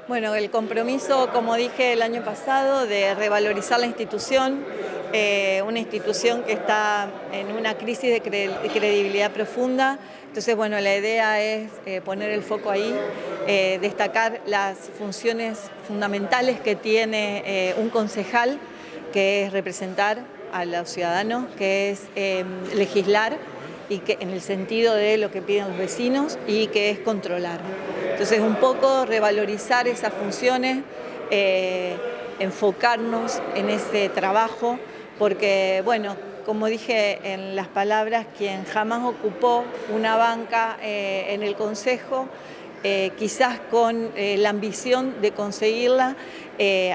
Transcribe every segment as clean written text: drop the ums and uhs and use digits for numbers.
Bueno, el compromiso, como dije el año pasado, de revalorizar la institución, una institución que está en una crisis de credibilidad profunda. Entonces, bueno, la idea es poner el foco ahí, destacar las funciones fundamentales que tiene un concejal, que es representar a los ciudadanos, que es legislar, y que en el sentido de lo que piden los vecinos, y que es controlar. Entonces, un poco revalorizar esas funciones, enfocarnos en ese trabajo, porque, bueno, como dije en las palabras, quien jamás ocupó una banca en el Consejo, quizás con la ambición de conseguirla,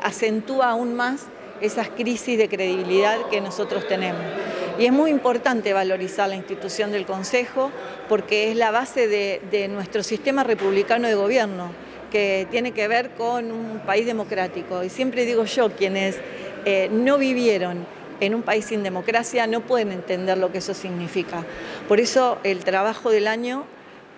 acentúa aún más esas crisis de credibilidad que nosotros tenemos. Y es muy importante valorizar la institución del Consejo porque es la base de nuestro sistema republicano de gobierno, que tiene que ver con un país democrático. Y siempre digo yo, quienes no vivieron en un país sin democracia no pueden entender lo que eso significa. Por eso el trabajo del año,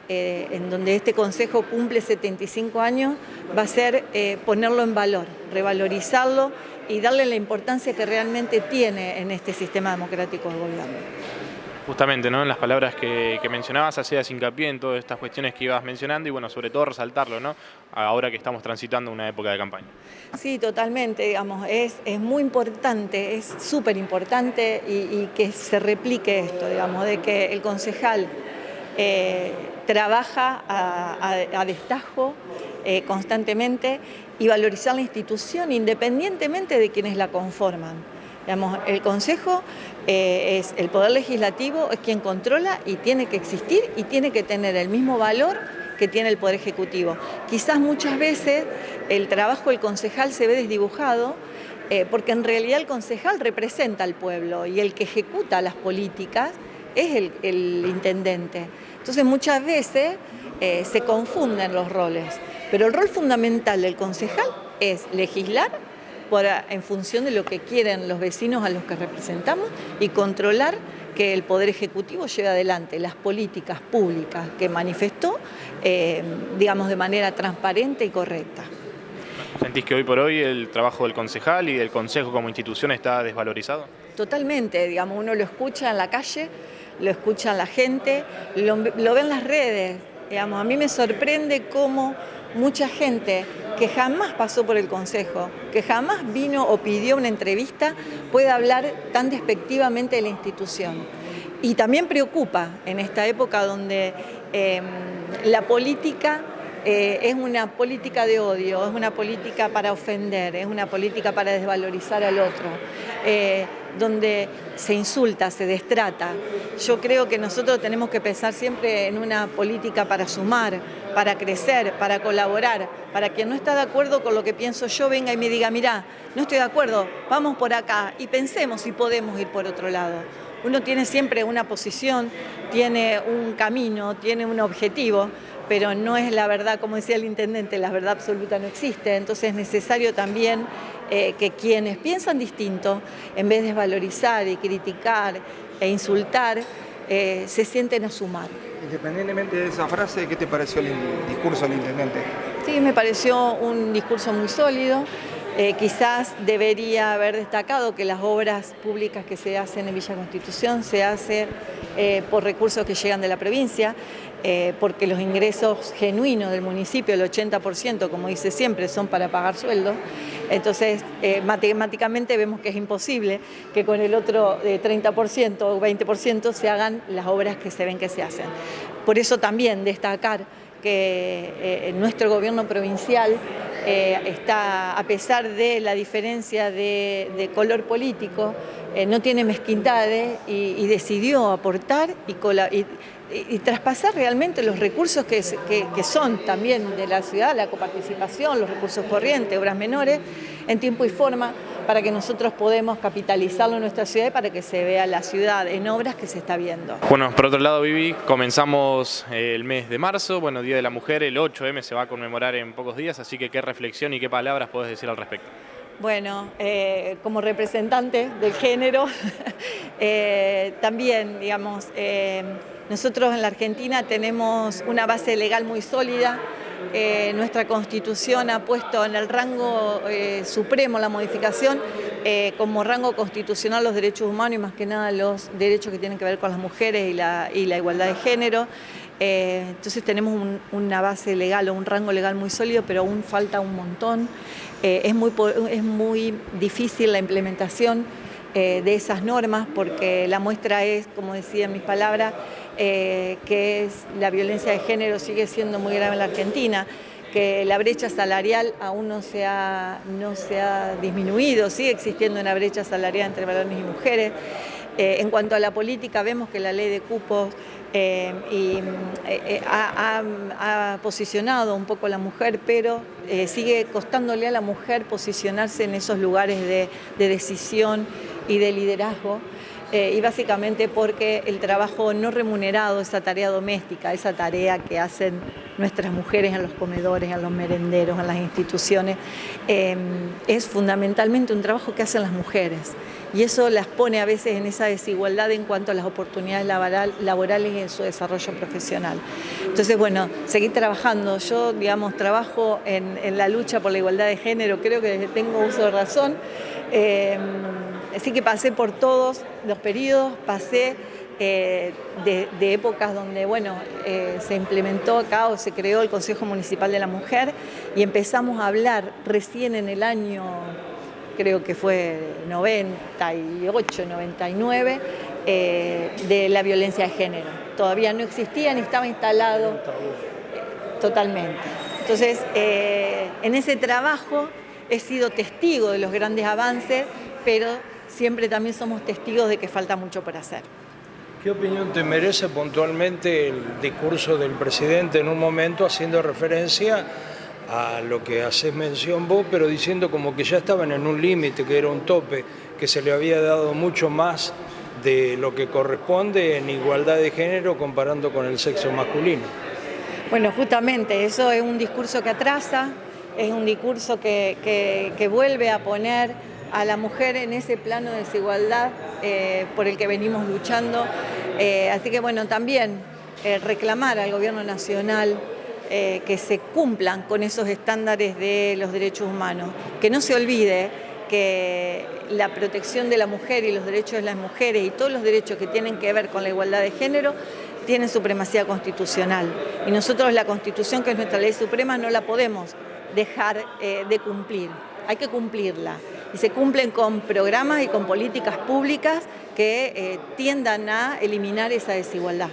en donde este Consejo cumple 75 años, va a ser ponerlo en valor, revalorizarlo y darle la importancia que realmente tiene en este sistema democrático de gobierno. Justamente, ¿no? En las palabras que mencionabas, hacías hincapié en todas estas cuestiones que ibas mencionando y, bueno, sobre todo resaltarlo, ¿no? Ahora que estamos transitando una época de campaña. Sí, totalmente, digamos, es muy importante, es súper importante y que se replique esto, digamos, de que el concejal trabaja a destajo constantemente y valorizar la institución independientemente de quienes la conforman. Digamos, el Consejo es el Poder Legislativo, es quien controla y tiene que existir y tiene que tener el mismo valor que tiene el Poder Ejecutivo. Quizás muchas veces el trabajo del concejal se ve desdibujado porque en realidad el concejal representa al pueblo y el que ejecuta las políticas es el intendente. Entonces muchas veces se confunden los roles, pero el rol fundamental del concejal es legislar en función de lo que quieren los vecinos a los que representamos y controlar que el Poder Ejecutivo lleve adelante las políticas públicas que manifestó, digamos, de manera transparente y correcta. ¿Sentís que hoy por hoy el trabajo del concejal y del Consejo como institución está desvalorizado? Totalmente, digamos, uno lo escucha en la calle, lo escucha en la gente, lo ve en las redes. Digamos, a mí me sorprende cómo mucha gente que jamás pasó por el Consejo, que jamás vino o pidió una entrevista, puede hablar tan despectivamente de la institución. Y también preocupa en esta época donde la política es una política de odio, es una política para ofender, es una política para desvalorizar al otro, donde se insulta, se destrata. Yo creo que nosotros tenemos que pensar siempre en una política para sumar, para crecer, para colaborar, para quien no está de acuerdo con lo que pienso yo venga y me diga, mirá, no estoy de acuerdo, vamos por acá y pensemos si podemos ir por otro lado. Uno tiene siempre una posición, tiene un camino, tiene un objetivo, pero no es la verdad, como decía el intendente, la verdad absoluta no existe. Entonces es necesario también que quienes piensan distinto, en vez de desvalorizar y criticar e insultar, se sienten a sumar. Independientemente de esa frase, ¿qué te pareció el discurso del intendente? Sí, me pareció un discurso muy sólido. Quizás debería haber destacado que las obras públicas que se hacen en Villa Constitución se hacen por recursos que llegan de la provincia, porque los ingresos genuinos del municipio, el 80%, como dice siempre, son para pagar sueldos. Entonces, matemáticamente vemos que es imposible que con el otro 30% o 20% se hagan las obras que se ven que se hacen. Por eso también destacar que nuestro gobierno provincial está, a pesar de la diferencia de color político, no tiene mezquindades y decidió aportar y traspasar realmente los recursos que son también de la ciudad, la coparticipación, los recursos corrientes, obras menores, en tiempo y forma, para que nosotros podamos capitalizarlo en nuestra ciudad y para que se vea la ciudad en obras que se está viendo. Bueno, por otro lado, Vivi, comenzamos el mes de marzo, bueno, Día de la Mujer, el 8M se va a conmemorar en pocos días, así que qué reflexión y qué palabras podés decir al respecto. Bueno, como representante del género, también, digamos, nosotros en la Argentina tenemos una base legal muy sólida, nuestra Constitución ha puesto en el rango supremo la modificación como rango constitucional los derechos humanos y más que nada los derechos que tienen que ver con las mujeres y la igualdad de género. Entonces tenemos una base legal o un rango legal muy sólido, pero aún falta un montón. Es muy difícil la implementación de esas normas porque la muestra es, como decía en mis palabras, que la violencia de género sigue siendo muy grave en la Argentina, que la brecha salarial aún no se ha disminuido, sigue existiendo una brecha salarial entre varones y mujeres. En cuanto a la política, vemos que la ley de cupos ha posicionado un poco a la mujer, pero sigue costándole a la mujer posicionarse en esos lugares de decisión y de liderazgo, y básicamente porque el trabajo no remunerado, esa tarea doméstica, esa tarea que hacen nuestras mujeres en los comedores, en los merenderos, en las instituciones, es fundamentalmente un trabajo que hacen las mujeres. Y eso las pone a veces en esa desigualdad en cuanto a las oportunidades laborales y en su desarrollo profesional. Entonces, bueno, seguir trabajando. Yo, digamos, trabajo en la lucha por la igualdad de género, creo que desde tengo uso de razón. Así que pasé por todos los periodos, pasé de épocas donde, bueno, se implementó acá o se creó el Consejo Municipal de la Mujer y empezamos a hablar recién en el año, creo que fue 98, 99, de la violencia de género. Todavía no existía ni estaba instalado totalmente. Entonces, en ese trabajo he sido testigo de los grandes avances, pero siempre también somos testigos de que falta mucho por hacer. ¿Qué opinión te merece puntualmente el discurso del presidente en un momento haciendo referencia a lo que haces mención vos, pero diciendo como que ya estaban en un límite, que era un tope, que se le había dado mucho más de lo que corresponde en igualdad de género comparando con el sexo masculino? Bueno, justamente eso es un discurso que atrasa, es un discurso que vuelve a poner a la mujer en ese plano de desigualdad por el que venimos luchando. Así que bueno, también reclamar al gobierno nacional que se cumplan con esos estándares de los derechos humanos, que no se olvide que la protección de la mujer y los derechos de las mujeres y todos los derechos que tienen que ver con la igualdad de género tienen supremacía constitucional. Y nosotros la Constitución, que es nuestra ley suprema, no la podemos dejar de cumplir, hay que cumplirla. Y se cumplen con programas y con políticas públicas que tiendan a eliminar esa desigualdad.